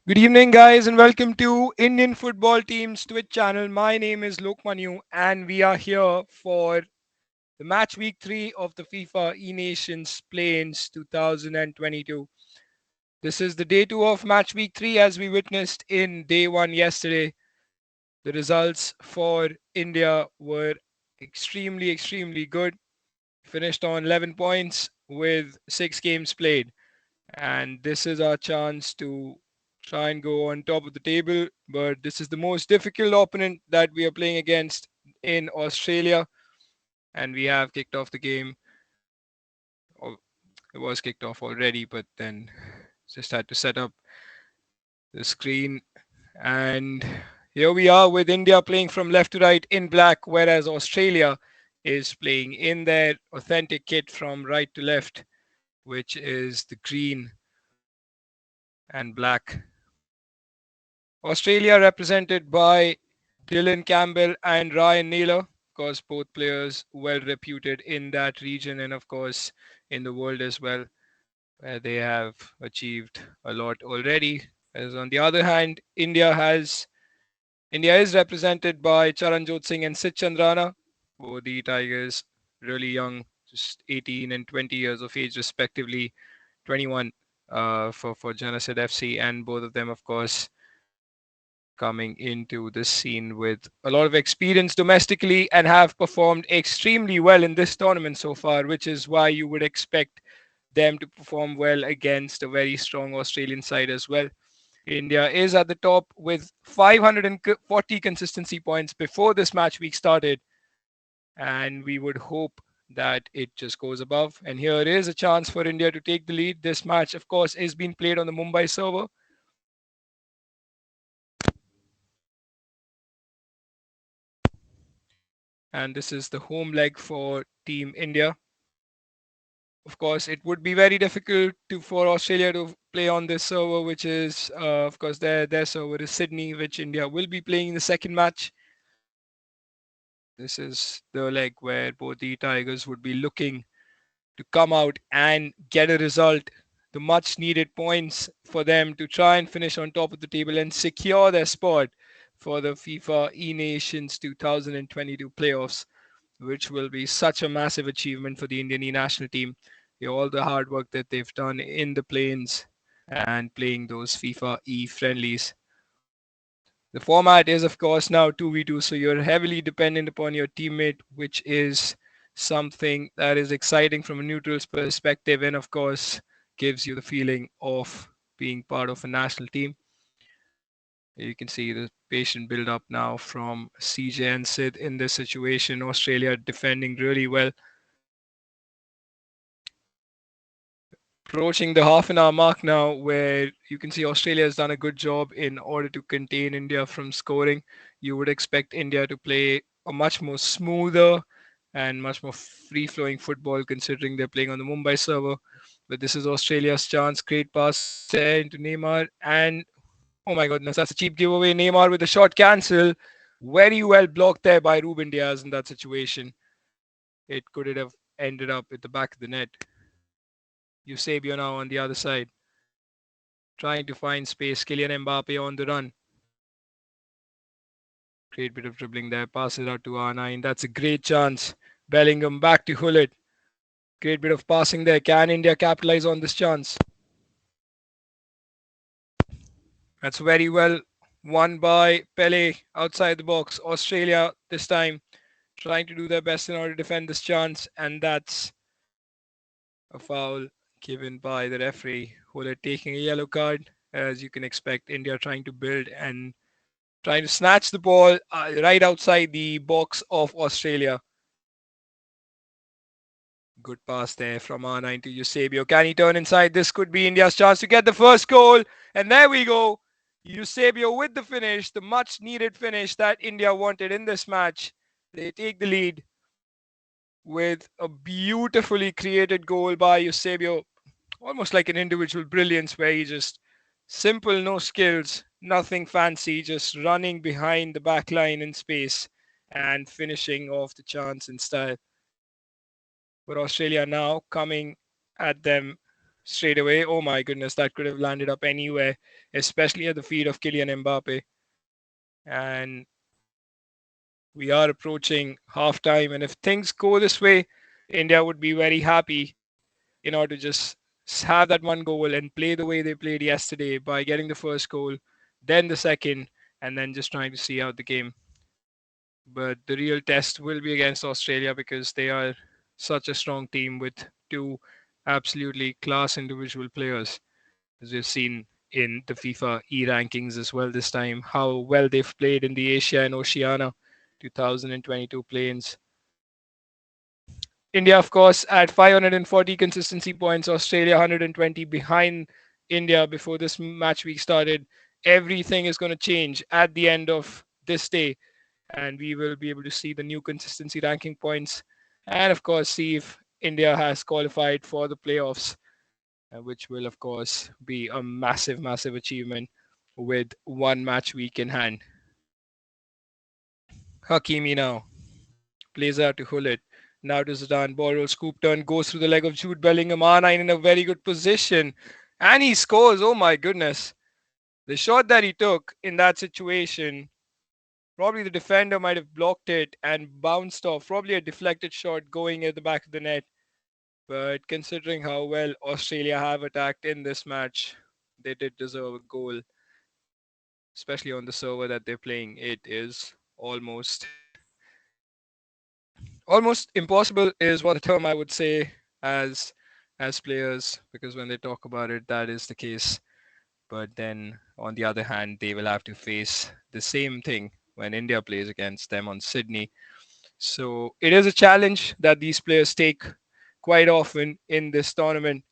Good evening, guys, and welcome to Indian Football Team's Twitch channel. My name is Lokmanu, and we are here for the match week 3 of the FIFA E Nations Play-ins 2022. This is the day 2 of match week 3, as we witnessed in day 1 yesterday. The results for India were extremely good. Finished on 11 points with 6 games played. And this is our chance to try and go on top of the table. But this is the most difficult opponent that we are playing against in Australia, and we have kicked off the game. Or it was kicked off already, but then just had to set up the screen. And here we are with India playing from left to right in black, whereas Australia is playing in their authentic kit from right to left, which is the green and black. Australia represented by Dylan Campbell and Ryan Naylor, of course, both players well reputed in that region and, of course, in the world as well, where they have achieved a lot already. As on the other hand, India is represented by Charanjot Singh and Sid Chandrana, both the Tigers, really young, just 18 and 20 years of age respectively, 21 for Genesis FC, and both of them, of course, coming into this scene with a lot of experience domestically and have performed extremely well in this tournament so far, which is why you would expect them to perform well against a very strong Australian side as well. India is at the top with 540 consistency points before this match week started, and we would hope that it just goes above. And here is a chance for India to take the lead. This match, of course, is being played on the Mumbai server. And this is the home leg for Team India. Of course, it would be very difficult for Australia to play on this server, which is, of course, their server is Sydney, which India will be playing in the second match. This is the leg where both the Tigers would be looking to come out and get a result, the much needed points for them to try and finish on top of the table and secure their spot for the FIFA E Nations 2022 playoffs, which will be such a massive achievement for the Indian national team. All the hard work that they've done in the plains and playing those FIFA E friendlies. The format is, of course, now 2v2, so you're heavily dependent upon your teammate, which is something that is exciting from a neutral's perspective and, of course, gives you the feeling of being part of a national team. You can see the patient build up now from CJ and Sid in this situation. Australia defending really well. Approaching the half an hour mark now, where you can see Australia has done a good job in order to contain India from scoring. You would expect India to play a much more smoother and much more free flowing football considering they're playing on the Mumbai server. But this is Australia's chance. Great pass there into Neymar. And oh my goodness, that's a cheap giveaway. Neymar with a shot cancel. Very well blocked there by Ruben Diaz in that situation. It could have ended up at the back of the net. Eusebio now on the other side, trying to find space. Kylian Mbappe on the run. Great bit of dribbling there. Passes out to R9. That's a great chance. Bellingham back to Hullet. Great bit of passing there. Can India capitalize on this chance? That's very well won by Pele outside the box. Australia this time trying to do their best in order to defend this chance, and that's a foul given by the referee. Hullet taking a yellow card, as you can expect. India trying to build and trying to snatch the ball right outside the box of Australia. Good pass there from R9 to Eusebio. Can he turn inside? This could be India's chance to get the first goal. And there we go. Eusebio with the finish, the much needed finish that India wanted in this match. They take the lead with a beautifully created goal by Eusebio. Almost like an individual brilliance where he just simple, no skills, nothing fancy, just running behind the back line in space and finishing off the chance in style. But Australia now coming at them straight away. Oh my goodness, that could have landed up anywhere, especially at the feet of Kylian Mbappe. And we are approaching half time, and if things go this way, India would be very happy in order to just have that one goal and play the way they played yesterday by getting the first goal, then the second, and then just trying to see out the game. But the real test will be against Australia because they are such a strong team with two absolutely class individual players, as we've seen in the FIFA E rankings as well this time, how well they've played in the Asia and Oceania 2022 planes. India, of course, at 540 consistency points, Australia 120 behind India before this match week started. Everything is going to change at the end of this day, and we will be able to see the new consistency ranking points, and of course, see if India has qualified for the playoffs, which will, of course, be a massive, massive achievement with one match week in hand. Hakimi now plays out to Hullet. Now to Zidane. Ball roll, scoop turn, goes through the leg of Jude Bellingham. R9 in a very good position. And he scores. Oh my goodness. The shot that he took in that situation, probably the defender might have blocked it and bounced off. Probably a deflected shot going at the back of the net. But considering how well Australia have attacked in this match, they did deserve a goal, especially on the server that they're playing. It is almost impossible is what the term I would say as as players, because when they talk about it that is the case, but then on the other hand they will have to face the same thing when India plays against them on Sydney. So it is a challenge that these players take quite often in this tournament,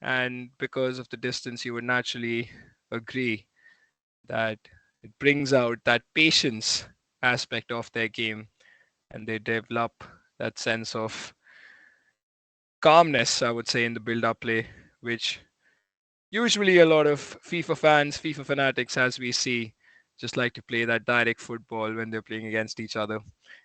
and because of the distance you would naturally agree that it brings out that patience aspect of their game, and they develop that sense of calmness, I would say, in the build up play, which usually a lot of FIFA fans, FIFA fanatics, as we see, just like to play that direct football when they're playing against each other.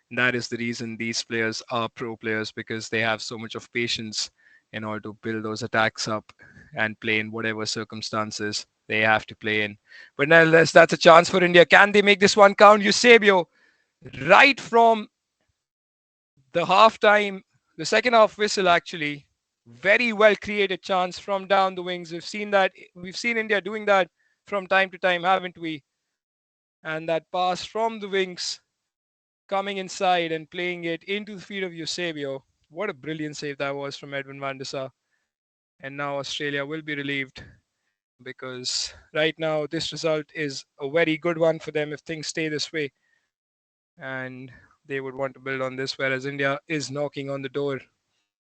And that is the reason these players are pro players, because they have so much of patience in order to build those attacks up and play in whatever circumstances they have to play in. But nonetheless, that's a chance for India. Can they make this one count? Eusebio, right from the halftime, the second half whistle actually, very well created chance from down the wings. We've seen India doing that from time to time, haven't we? And that pass from the wings coming inside and playing it into the feet of Eusebio. What a brilliant save that was from Edwin van der Sar. And now Australia will be relieved, because right now this result is a very good one for them if things stay this way. And they would want to build on this, whereas India is knocking on the door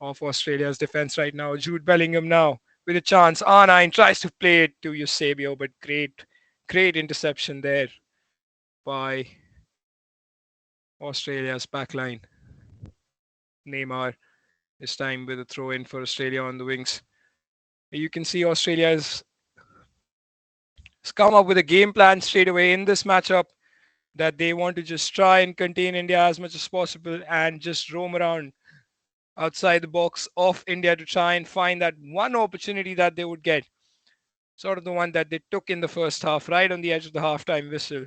of Australia's defense right now. Jude Bellingham now with a chance. R9 tries to play it to Eusebio, but great interception there by Australia's backline. Neymar this time with a throw in for Australia on the wings. You can see Australia has come up with a game plan straight away in this matchup, that they want to just try and contain India as much as possible and just roam around outside the box of India to try and find that one opportunity that they would get, sort of the one that they took in the first half, right on the edge of the halftime whistle,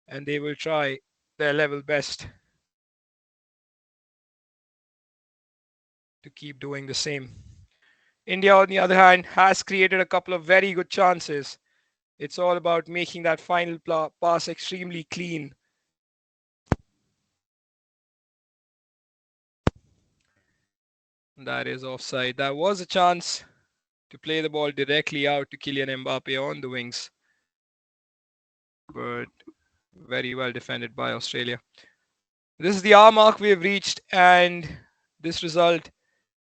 and they will try their level best to keep doing the same. India, on the other hand, has created a couple of very good chances. It's all about making that final pass extremely clean. That is offside. That was a chance to play the ball directly out to Kylian Mbappe on the wings, but very well defended by Australia. This is the hour mark we have reached, and this result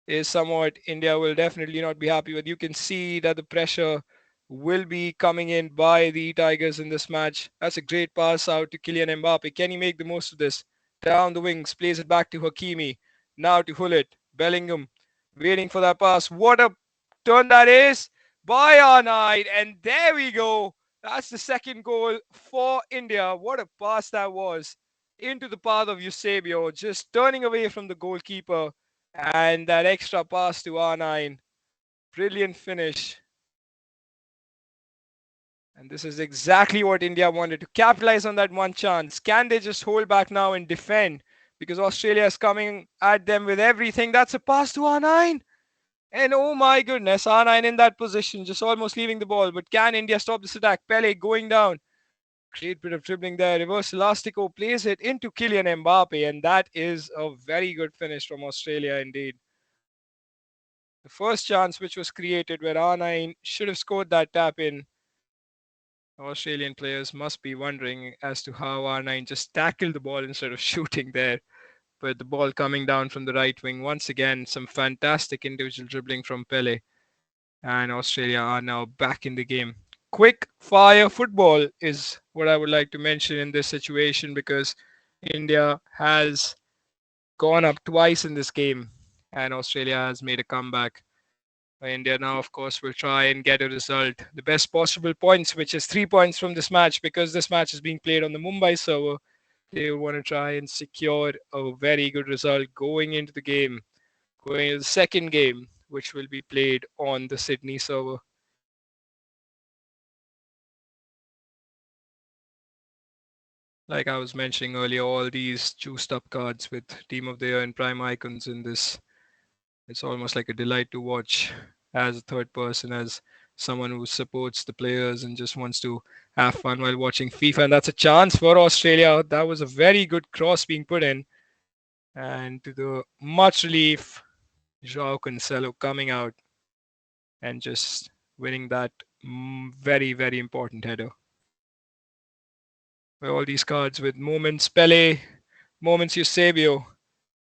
is somewhat India will definitely not be happy with. You can see that the pressure will be coming in by the Tigers in this match. That's a great pass out to Kylian Mbappe. Can he make the most of this? Down the wings, plays it back to Hakimi. Now to Hullet. Bellingham waiting for that pass. What a turn that is by R9. And there we go. That's the second goal for India. What a pass that was into the path of Eusebio, just turning away from the goalkeeper, and that extra pass to R9 Brilliant finish. And this is exactly what India wanted to capitalize on that one chance. Can they just hold back now and defend? Because Australia is coming at them with everything. That's a pass to R9. And oh my goodness, R9 in that position, just almost leaving the ball. But can India stop this attack? Pele going down. Great bit of dribbling there. Reverse Elastico plays it into Kylian Mbappe. And that is a very good finish from Australia indeed. The first chance which was created where R9 should have scored that tap in. Australian players must be wondering as to how R9 just tackled the ball instead of shooting there. But the ball coming down from the right wing. Once again, some fantastic individual dribbling from Pele. And Australia are now back in the game. Quick fire football is what I would like to mention in this situation because India has gone up twice in this game and Australia has made a comeback. India now, of course, will try and get a result. The best possible points, which is 3 points from this match, because this match is being played on the Mumbai server. They want to try and secure a very good result going into the game, going into the second game, which will be played on the Sydney server. Like I was mentioning earlier, all these juiced up cards with Team of the Year and Prime icons in this, it's almost like a delight to watch as a third person, as someone who supports the players and just wants to have fun while watching FIFA. And that's a chance for Australia. That was a very good cross being put in. And to the much relief, Joao Cancelo coming out and just winning that very, very important header. Where all these cards with moments Pele, moments Eusebio,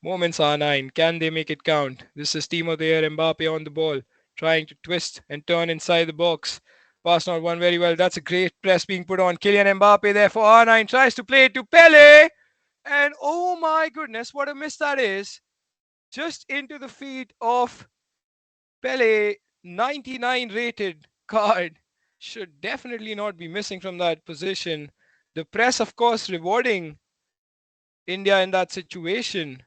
moments R9. Can they make it count? This is Team of the Year Mbappe on the ball, trying to twist and turn inside the box. Pass not won very well. That's a great press being put on. Kylian Mbappe there for R9. Tries to play it to Pele. And oh my goodness, what a miss that is. Just into the feet of Pele. 99 rated card. Should definitely not be missing from that position. The press, of course, rewarding India in that situation.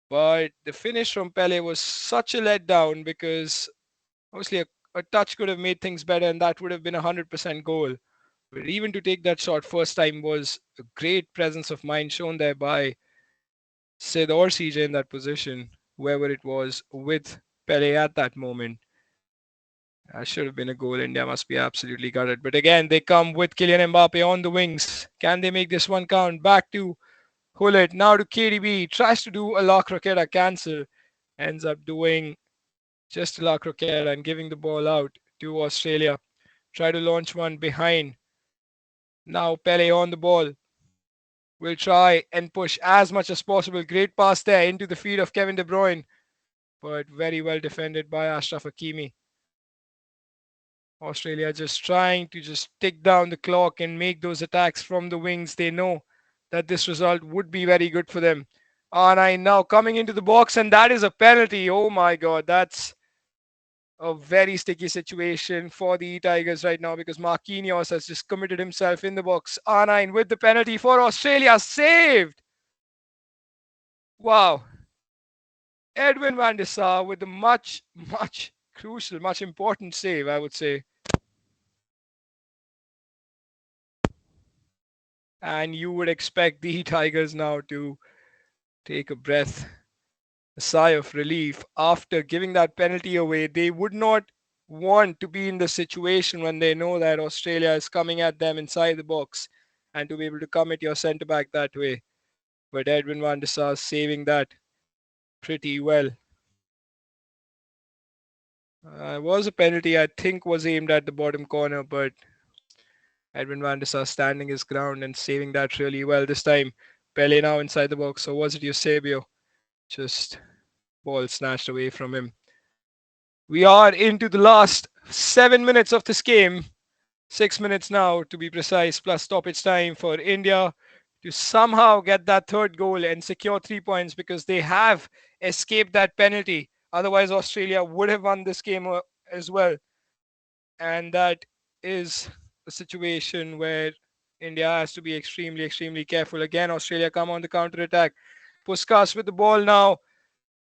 But the finish from Pele was such a letdown because obviously a touch could have made things better and that would have been a 100% goal. But even to take that shot first time was a great presence of mind shown there by Sid or CJ in that position, whoever it was, with Pele at that moment. That should have been a goal. India must be absolutely gutted. But again, they come with Kylian Mbappe on the wings. Can they make this one count? Back to Hullet, now to KDB. Tries to do a La Croqueta cancel. Ends up doing just a La Croqueta and giving the ball out to Australia. Try to launch one behind. Now Pele on the ball. Will try and push as much as possible. Great pass there into the feet of Kevin De Bruyne. But very well defended by Ashraf Hakimi. Australia just trying to just tick down the clock and make those attacks from the wings. They know that this result would be very good for them. R9 now coming into the box, and that is a penalty. Oh my god, that's a very sticky situation for the Tigers right now because Marquinhos has just committed himself in the box. R9 with the penalty for Australia, saved. Wow. Edwin van der Sar with the much crucial, much important save, I would say. And you would expect the Tigers now to take a breath, a sigh of relief after giving that penalty away. They would not want to be in the situation when they know that Australia is coming at them inside the box and to be able to come at your centre back that way. But Edwin van der Sar saving that pretty well. Was a penalty I think was aimed at the bottom corner, but Edwin van der Sar standing his ground and saving that really well this time. Pele now inside the box, or was it Eusebio? Just ball snatched away from him. We are into the last 7 minutes of this game. 6 minutes now to be precise, plus stoppage time for India to somehow get that third goal and secure 3 points because they have escaped that penalty. Otherwise, Australia would have won this game as well. And that is a situation where India has to be extremely, extremely careful. Again, Australia come on the counter attack. Puskas with the ball now.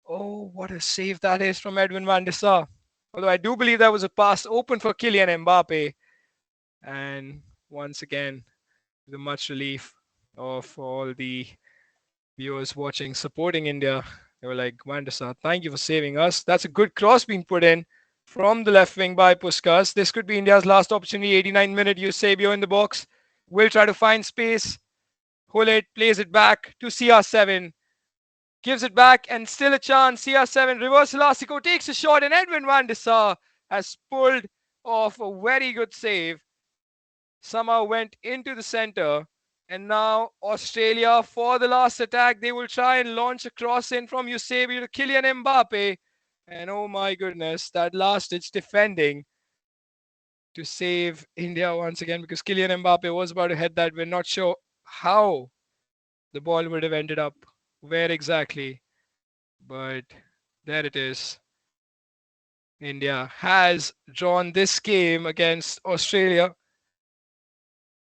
Oh, what a save that is from Edwin van der Sar. Although I do believe that was a pass open for Kylian Mbappe. And once again, the much relief of all the viewers watching, supporting India. They were like, Vandasa, thank you for saving us. That's a good cross being put in from the left wing by Puskas. This could be India's last opportunity. 89-minute Eusebio in the box. Will try to find space. Hullet plays it back to CR7. Gives it back and still a chance. CR7 reverse Elasico takes a shot and Edwin van der Sar has pulled off a very good save. Somehow went into the center. And now Australia for the last attack. They will try and launch a cross in from Eusebio to Kylian Mbappe. And oh my goodness, that last ditch defending to save India once again because Kylian Mbappe was about to head that. We're not sure how the ball would have ended up, where exactly. But there it is. India has drawn this game against Australia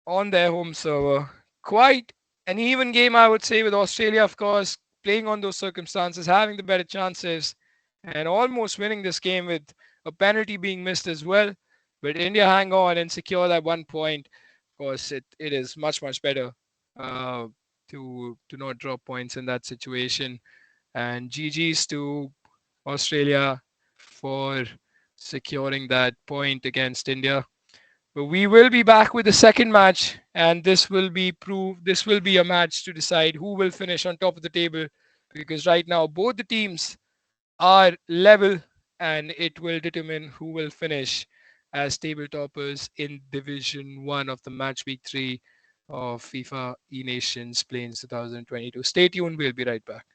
on their home server. Quite an even game, I would say, with Australia, of course, playing on those circumstances, having the better chances, and almost winning this game with a penalty being missed as well. But India hang on and secure that 1 point. Of course, it is much, much better uh, to not drop points in that situation. And GG's to Australia for securing that point against India. But we will be back with the second match, and this will be a match to decide who will finish on top of the table. Because right now both the teams are level, and it will determine who will finish as table toppers in Division 1 of the match week 3 of FIFA E Nations Plains 2022. Stay tuned, we'll be right back.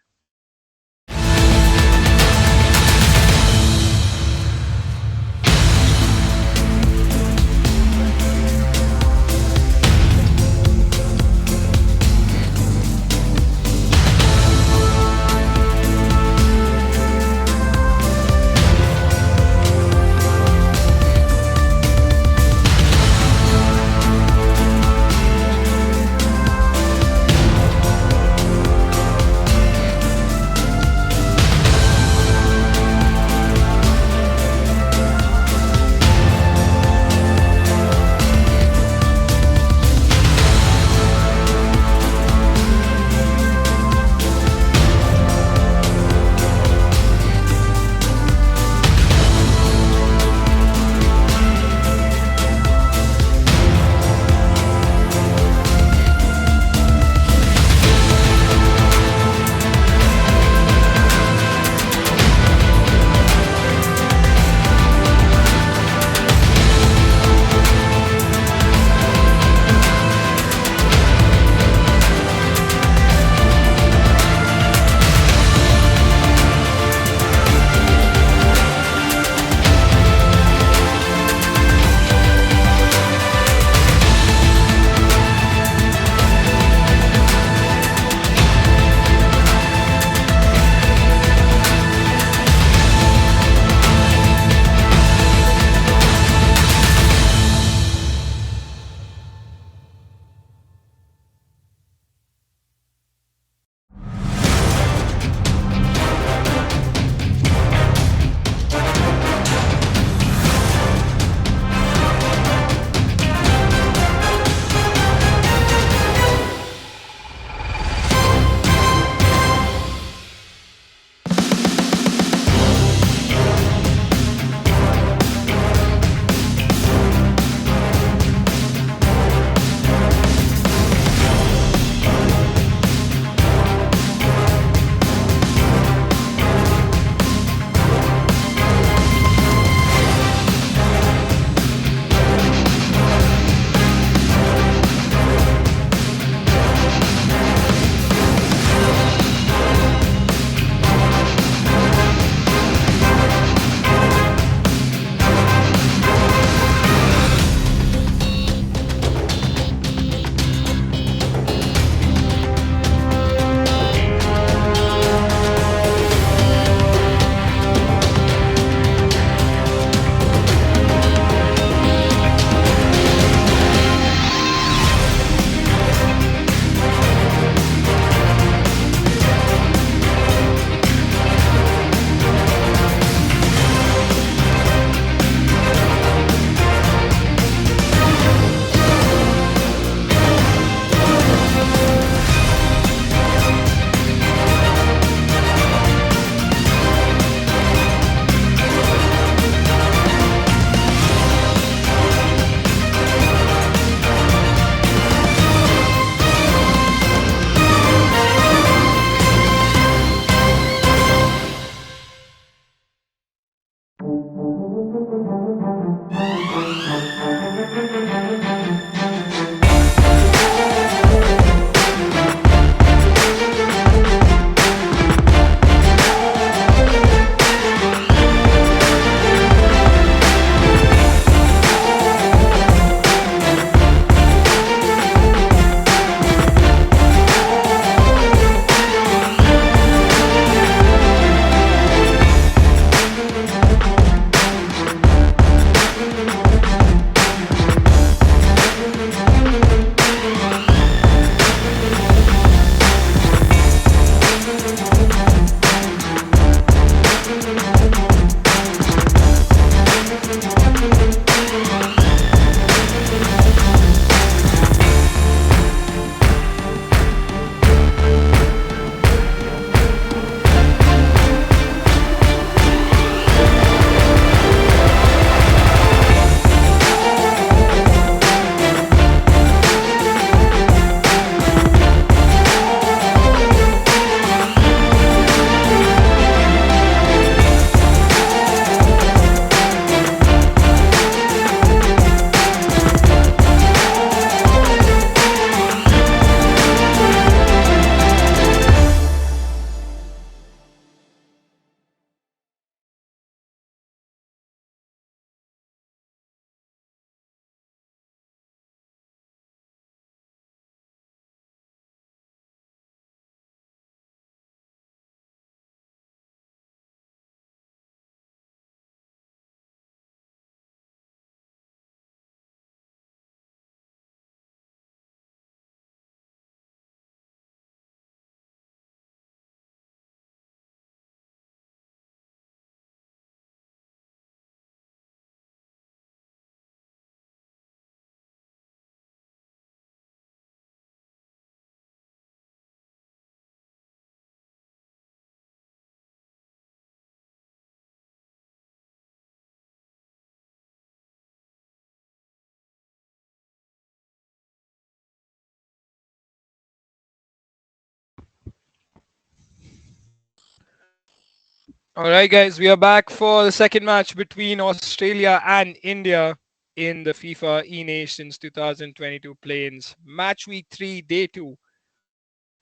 All right, guys, we are back for the second match between Australia and India in the FIFA E Nations 2022 play-ins. Match week 3, day 2.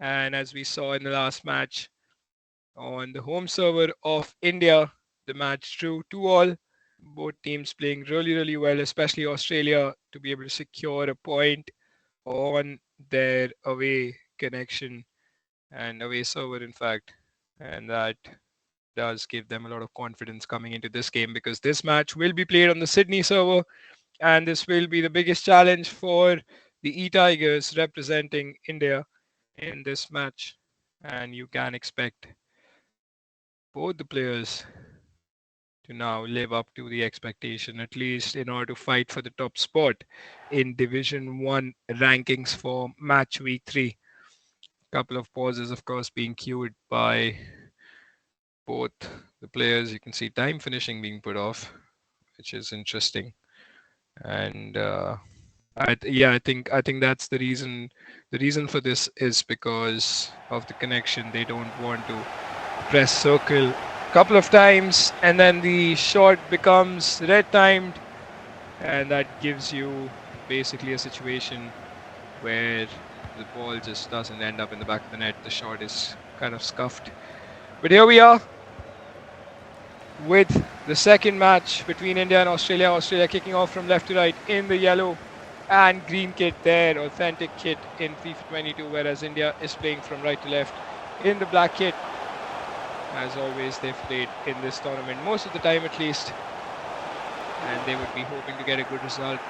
And as we saw in the last match on the home server of India, the match drew 2-all. Both teams playing really, really well, especially Australia, to be able to secure a point on their away connection and away server, in fact. And that does give them a lot of confidence coming into this game because this match will be played on the Sydney server and this will be the biggest challenge for the E Tigers representing India in this match. And you can expect both the players to now live up to the expectation, at least in order to fight for the top spot in Division 1 rankings for match week 3. Couple of pauses, of course, being cued by both the players. You can see time finishing being put off, which is interesting. And I think that's the reason. The reason for this is because of the connection. They don't want to press circle a couple of times, and then the shot becomes red timed, and that gives you basically a situation where the ball just doesn't end up in the back of the net. The shot is kind of scuffed. But here we are with the second match between India and Australia. Australia kicking off from left to right in the yellow and green kit there, authentic kit in FIFA 22, whereas India is playing from right to left in the black kit. As always, they've played in this tournament, most of the time at least, and they would be hoping to get a good result.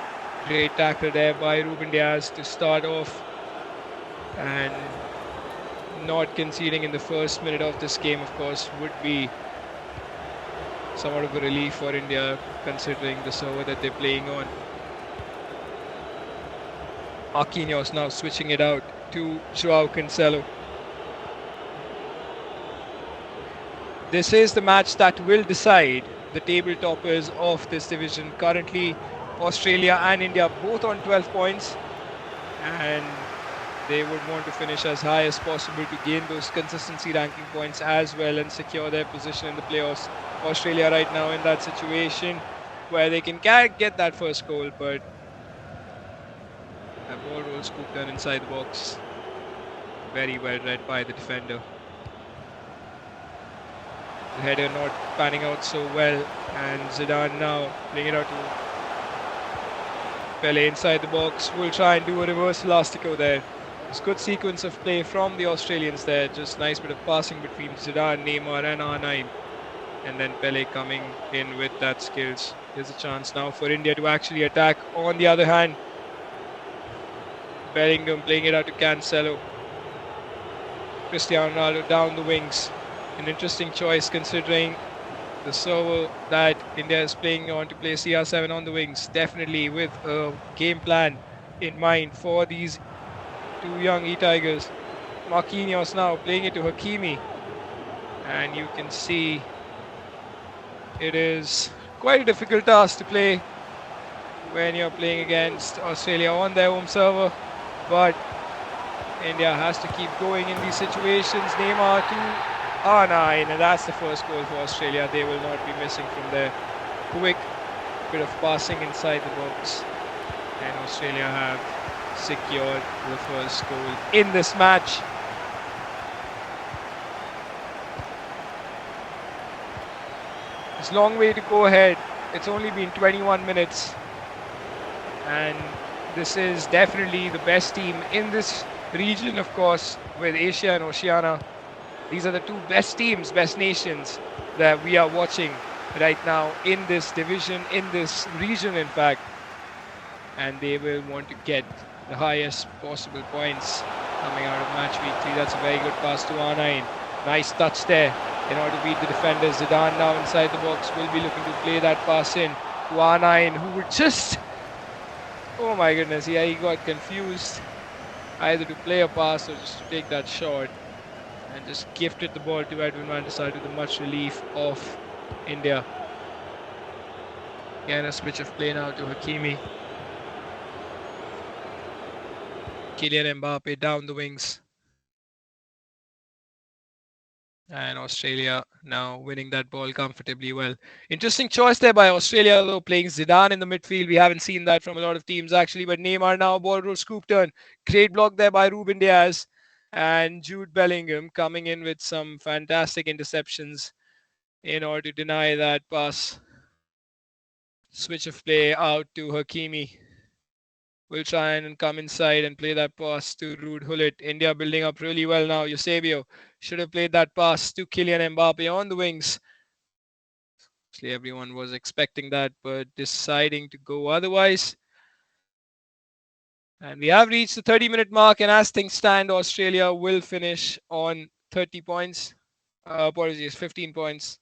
Great tackle there by Ruben Diaz to start off, and not conceding in the first minute of this game, of course, would be somewhat of a relief for India considering the server that they're playing on. Marquinhos now switching it out to Joao Cancelo. This is the match that will decide the table toppers of this division. Currently, Australia and India both on 12 points, and they would want to finish as high as possible to gain those consistency ranking points as well and secure their position in the playoffs. Australia right now in that situation where they can get that first goal, but the ball rolls scooped down inside the box. Very well read by the defender. The header not panning out so well, and Zidane now playing it out to Pele inside the box. Will try and do a reverse elastico there. It's a good sequence of play from the Australians there. Just nice bit of passing between Zidane, Neymar and R9. And then Pele coming in with that skills. There's a chance now for India to actually attack. On the other hand, Bellingham playing it out to Cancelo. Cristiano Ronaldo down the wings. An interesting choice considering the server that India is playing on to play CR7 on the wings. Definitely with a game plan in mind for these two young E-Tigers. Marquinhos now playing it to Hakimi. And you can see it is quite a difficult task to play when you're playing against Australia on their home server. But India has to keep going in these situations. Neymar to R9, and that's the first goal for Australia. They will not be missing from there. Quick bit of passing inside the box, and Australia have secured the first goal in this match. It's a long way to go ahead. It's only been 21 minutes, and this is definitely the best team in this region, of course, with Asia and Oceania. These are the two best teams, best nations that we are watching right now in this division, in this region, in fact. And they will want to get the highest possible points coming out of match week 3. That's a very good pass to R9. Nice touch there in order to beat the defenders. Zidane now inside the box will be looking to play that pass in to R9, who would just... Oh my goodness, yeah, he got confused either to play a pass or just to take that shot, and just gifted the ball to Edwin van der Sar to the much relief of India. Again, a switch of play now to Hakimi. Kylian Mbappe down the wings. And Australia now winning that ball comfortably well. Interesting choice there by Australia, though, playing Zidane in the midfield. We haven't seen that from a lot of teams, actually. But Neymar now, ball roll scoop turn. Great block there by Ruben Diaz. And Jude Bellingham coming in with some fantastic interceptions in order to deny that pass. Switch of play out to Hakimi. Will try and come inside and play that pass to Ruud Gullit. India building up really well now. Eusebio should have played that pass to Kylian Mbappe on the wings. Obviously, everyone was expecting that, but deciding to go otherwise. And we have reached the 30-minute mark, and as things stand, Australia will finish on 30 points. Apologies, 15 points.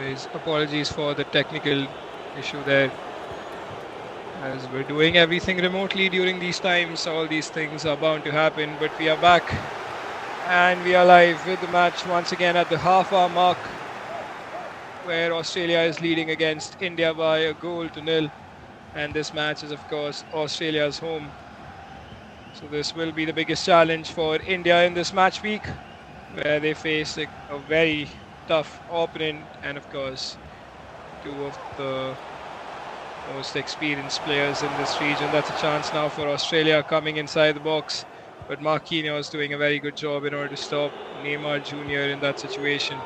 Guys, apologies for the technical issue there. As we're doing everything remotely during these times, all these things are bound to happen. But we are back and we are live with the match once again at the half-hour mark, where Australia is leading against India by a goal to nil. And this match is, of course, Australia's home. So this will be the biggest challenge for India in this match week, where they face a very tough opponent and, of course, two of the most experienced players in this region. That's a chance now for Australia coming inside the box. But Marquinhos is doing a very good job in order to stop Neymar Jr. in that situation.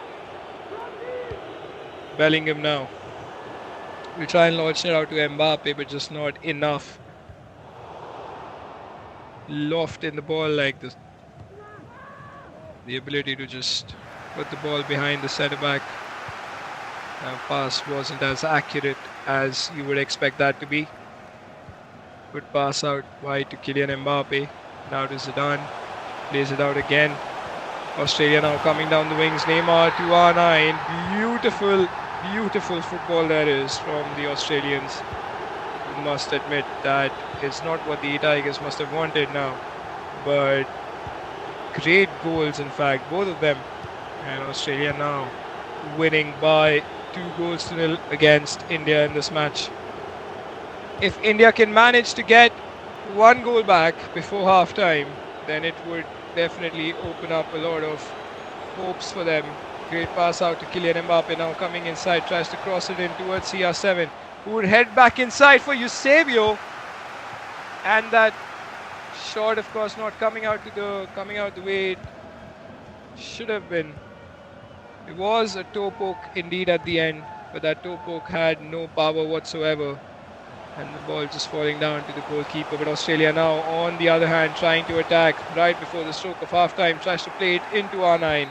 Bellingham now. We try and launch it out to Mbappe, but just not enough. Loft in the ball like this. The ability to just put the ball behind the centre back. Pass wasn't as accurate as you would expect that to be. Good pass out wide to Kylian Mbappe. Now to Zidane. Plays it out again. Australia now coming down the wings. Neymar to R9. Beautiful, beautiful football that is from the Australians. You must admit that is not what the Tigers must have wanted now. But great goals, in fact, both of them. And Australia now winning by 2-0 against India in this match. If India can manage to get one goal back before half time, then it would definitely open up a lot of hopes for them. Great pass out to Kylian Mbappe, now coming inside, tries to cross it in towards CR7, who would head back inside for Eusebio. And that shot, of course, not coming out the way it should have been. It was a toe poke indeed at the end, but that toe poke had no power whatsoever. And the ball just falling down to the goalkeeper. But Australia now, on the other hand, trying to attack right before the stroke of half-time, tries to play it into R9.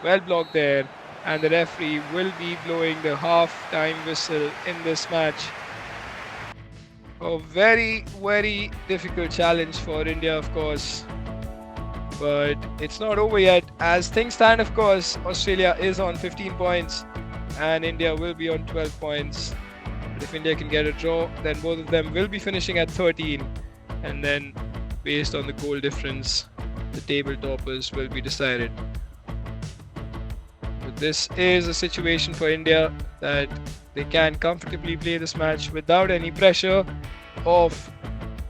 Well blocked there. And the referee will be blowing the half-time whistle in this match. A very, very difficult challenge for India, of course. But it's not over yet. As things stand, of course, Australia is on 15 points and India will be on 12 points. But if India can get a draw, then both of them will be finishing at 13. And then, based on the goal difference, the table toppers will be decided. But this is a situation for India that they can comfortably play this match without any pressure of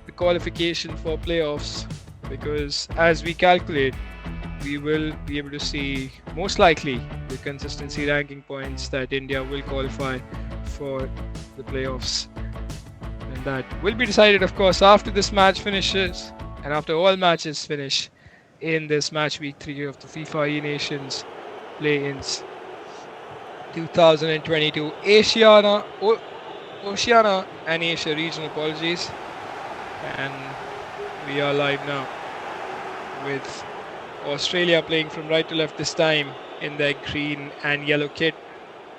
the qualification for playoffs. Because as we calculate, we will be able to see most likely the consistency ranking points that India will qualify for the playoffs. And that will be decided, of course, after this match finishes and after all matches finish in this match week 3 of the FIFA E-Nations play-ins 2022 Oceania and Asia regional apologies. And we are live now with Australia playing from right to left this time in their green and yellow kit,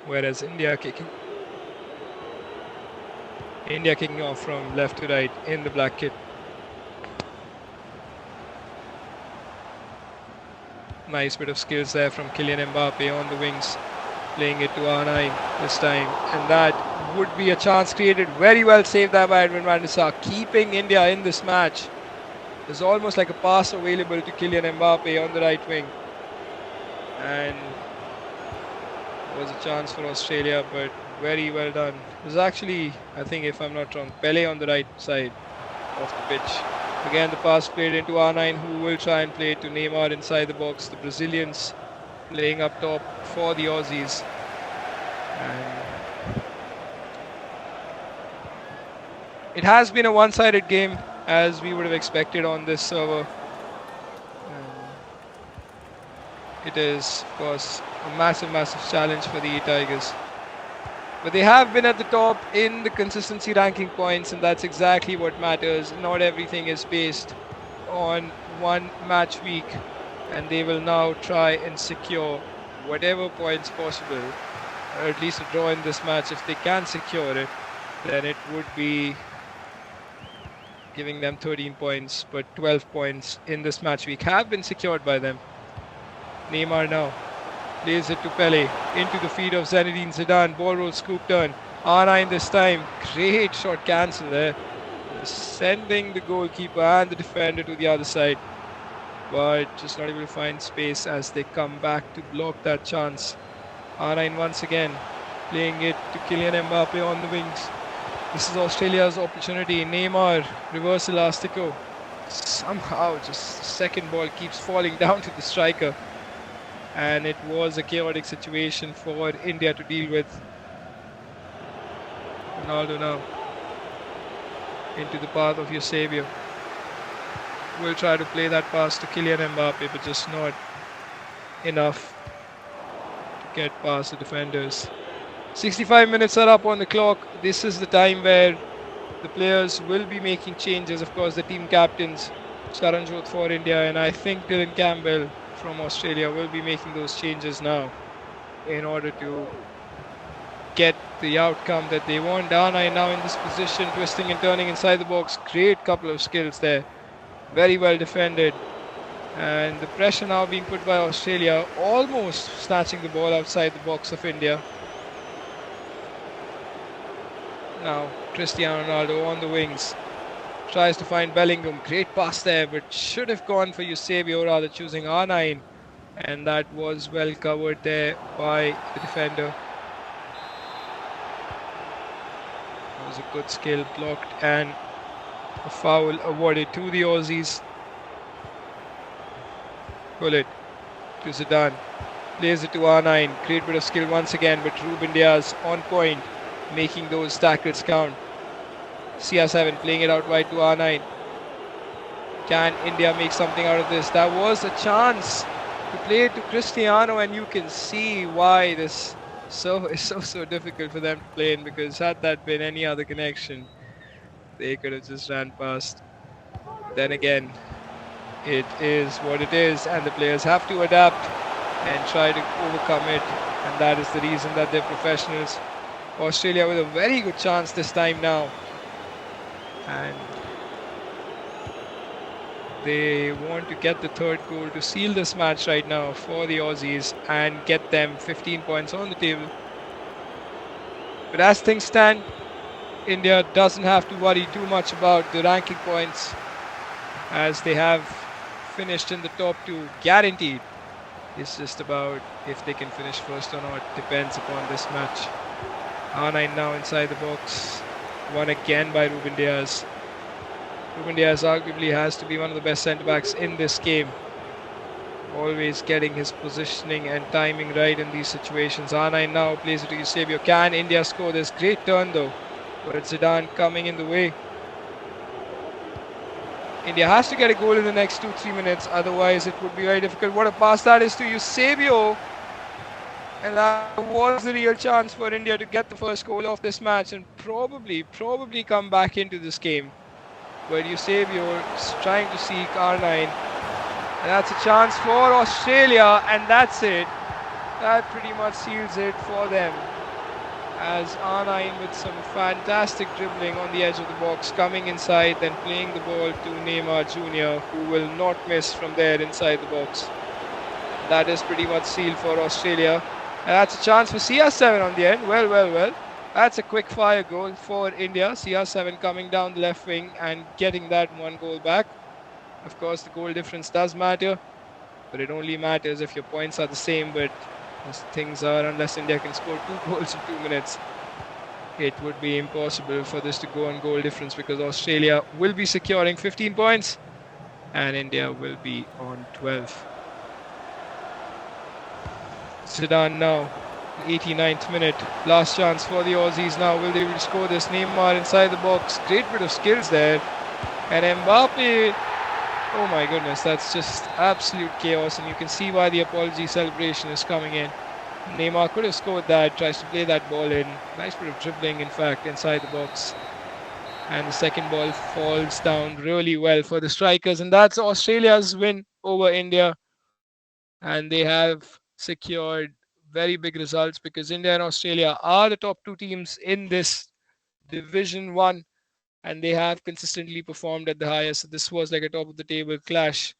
whereas India kicking off from left to right in the black kit. Nice bit of skills there from Kylian Mbappe on the wings, playing it to R9 this time, and that would be a chance created. Very well saved there by Edwin van der Sar, keeping India in this match. There's almost like a pass available to Kylian Mbappe on the right wing, and it was a chance for Australia, but very well done. It was actually, I think if I'm not wrong, Pele on the right side of the pitch. Again, the pass played into R9, who will try and play it to Neymar inside the box. The Brazilians playing up top for the Aussies. And it has been a one-sided game, as we would have expected on this server. It is, of course, a massive, massive challenge for the Tigers. But they have been at the top in the consistency ranking points, and that's exactly what matters. Not everything is based on one match week, and they will now try and secure whatever points possible, or at least a draw in this match. If they can secure it, then it would be giving them 13 points, but 12 points in this match week have been secured by them. Neymar now plays it to Pele, into the feet of Zinedine Zidane. Ball roll, scoop turn. R9 this time. Great shot cancel there, sending the goalkeeper and the defender to the other side, but just not able to find space as they come back to block that chance. R9 once again playing it to Kylian Mbappe on the wings. This is Australia's opportunity. Neymar, reverse elastico. Somehow just the second ball keeps falling down to the striker, and it was a chaotic situation for India to deal with. Ronaldo now into the path of Eusebio. Will try to play that pass to Kylian Mbappe, but just not enough to get past the defenders. 65 minutes are up on the clock. This is the time where the players will be making changes. Of course, the team captains, Charanjot for India, and I think Dylan Campbell from Australia will be making those changes now in order to get the outcome that they want. Dana now in this position, twisting and turning inside the box. Great couple of skills there. Very well defended. And the pressure now being put by Australia, almost snatching the ball outside the box of India. Now Cristiano Ronaldo on the wings, tries to find Bellingham. Great pass there, but should have gone for Eusebio, rather choosing R9, and that was well covered there by the defender. That was a good skill, blocked, and a foul awarded to the Aussies. Pull it to Zidane, plays it to R9. Great bit of skill once again, but Ruben Diaz on point, making those tackles count. CR7 playing it out wide to R9. Can India make something out of this? That was a chance to play it to Cristiano, and you can see why this is so difficult for them to play in, because had that been any other connection, they could have just ran past. But then again, it is what it is, and the players have to adapt and try to overcome it, and that is the reason that they're professionals. Australia with a very good chance this time now, and they want to get the third goal to seal this match right now for the Aussies and get them 15 points on the table. But as things stand, India doesn't have to worry too much about the ranking points, as they have finished in the top two guaranteed. It's just about if they can finish first or not, depends upon this match. R9 now inside the box, won again by Ruben Diaz. Ruben Diaz arguably has to be one of the best centre backs in this game, always getting his positioning and timing right in these situations. R9 now plays it to Eusebio. Can India score this? Great turn though, but Zidane coming in the way. India has to get a goal in the next 2-3 minutes, otherwise it would be very difficult. What a pass that is to Eusebio, and that was the real chance for India to get the first goal of this match and probably come back into this game. But Eusebio is trying to seek R9, and that's a chance for Australia, and that's it. That pretty much seals it for them, as R9 with some fantastic dribbling on the edge of the box, coming inside, then playing the ball to Neymar Jr., who will not miss from there inside the box. That is pretty much sealed for Australia. And that's a chance for CR7 on the end. Well. That's a quick fire goal for India. CR7 coming down the left wing and getting that one goal back. Of course, the goal difference does matter, but it only matters if your points are the same. But as things are, unless India can score 2 goals in 2 minutes, it would be impossible for this to go on goal difference, because Australia will be securing 15 points and India will be on 12. Zidane now, 89th minute, last chance for the Aussies now. Will they be able to score this? Neymar inside the box, great bit of skills there. And Mbappe, oh my goodness, that's just absolute chaos, and you can see why the apology celebration is coming in. Neymar could have scored that, tries to play that ball in. Nice bit of dribbling, in fact, inside the box. And the second ball falls down really well for the strikers, and that's Australia's win over India. And they have secured very big results, because India and Australia are the top two teams in this Division 1, and they have consistently performed at the highest. So this was like a top of the table clash.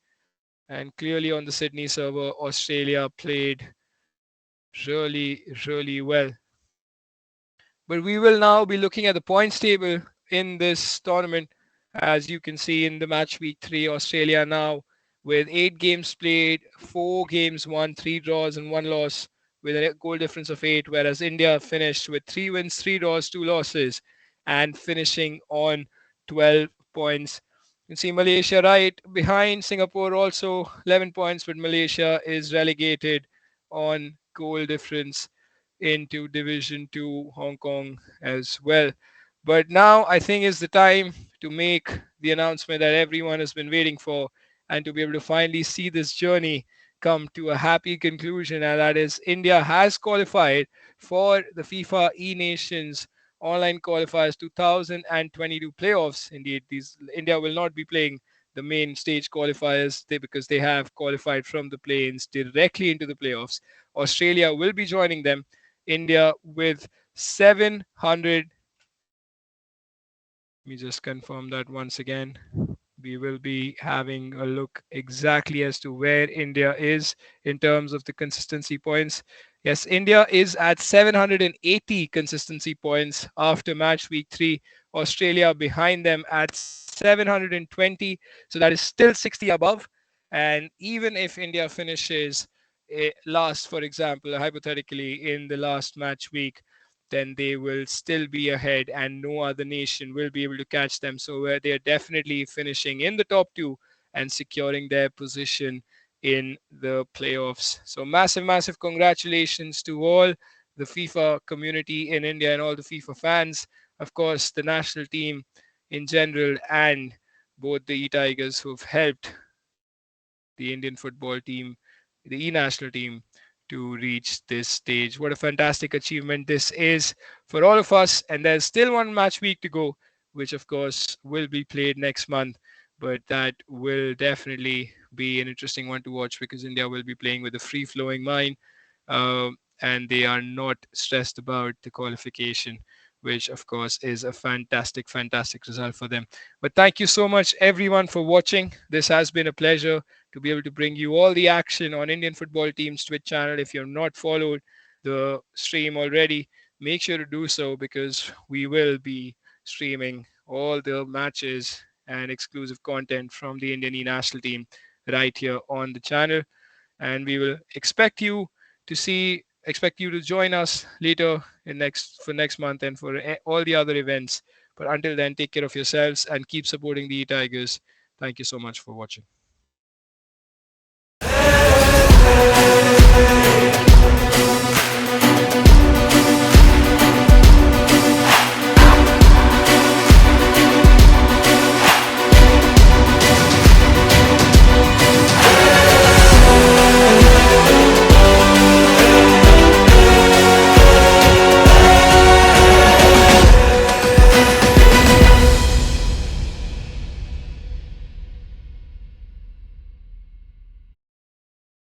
And clearly on the Sydney server, Australia played really well. But we will now be looking at the points table in this tournament. As you can see in the match week 3, Australia now with 8 games played, 4 games won, 3 draws and 1 loss, with a goal difference of 8, whereas India finished with 3 wins, 3 draws, 2 losses, and finishing on 12 points. You can see Malaysia right behind Singapore, also 11 points, but Malaysia is relegated on goal difference into Division 2 Hong Kong as well. But now I think is the time to make the announcement that everyone has been waiting for, and to be able to finally see this journey come to a happy conclusion, and that is India has qualified for the FIFA E-Nations online qualifiers 2022 playoffs. Indeed, these India will not be playing the main stage qualifiers, because they have qualified from the play-ins directly into the playoffs. Australia will be joining them. India with 700. Let me just confirm that once again. We will be having a look exactly as to where India is in terms of the consistency points. Yes, India is at 780 consistency points after match week 3. Australia behind them at 720. So that is still 60 above. And even if India finishes last, for example, hypothetically, in the last match week, then they will still be ahead, and no other nation will be able to catch them. So they are definitely finishing in the top 2 and securing their position in the playoffs. So massive congratulations to all the FIFA community in India and all the FIFA fans, of course, the national team in general, and both the E-Tigers who've helped the Indian football team the E national team to reach this stage. What a fantastic achievement this is for all of us. And there's still one match week to go, which of course will be played next month. But that will definitely be an interesting one to watch because India will be playing with a free flowing mind, and they are not stressed about the qualification, which of course is a fantastic, fantastic result for them. But thank you so much, everyone, for watching. This has been a pleasure to be able to bring you all the action on Indian football team's Twitch channel. If you've not followed the stream already, make sure to do so because we will be streaming all the matches and exclusive content from the Indian national team right here on the channel. And we will expect you to join us later in next month and for all the other events. But until then, take care of yourselves and keep supporting the Tigers. Thank you so much for watching.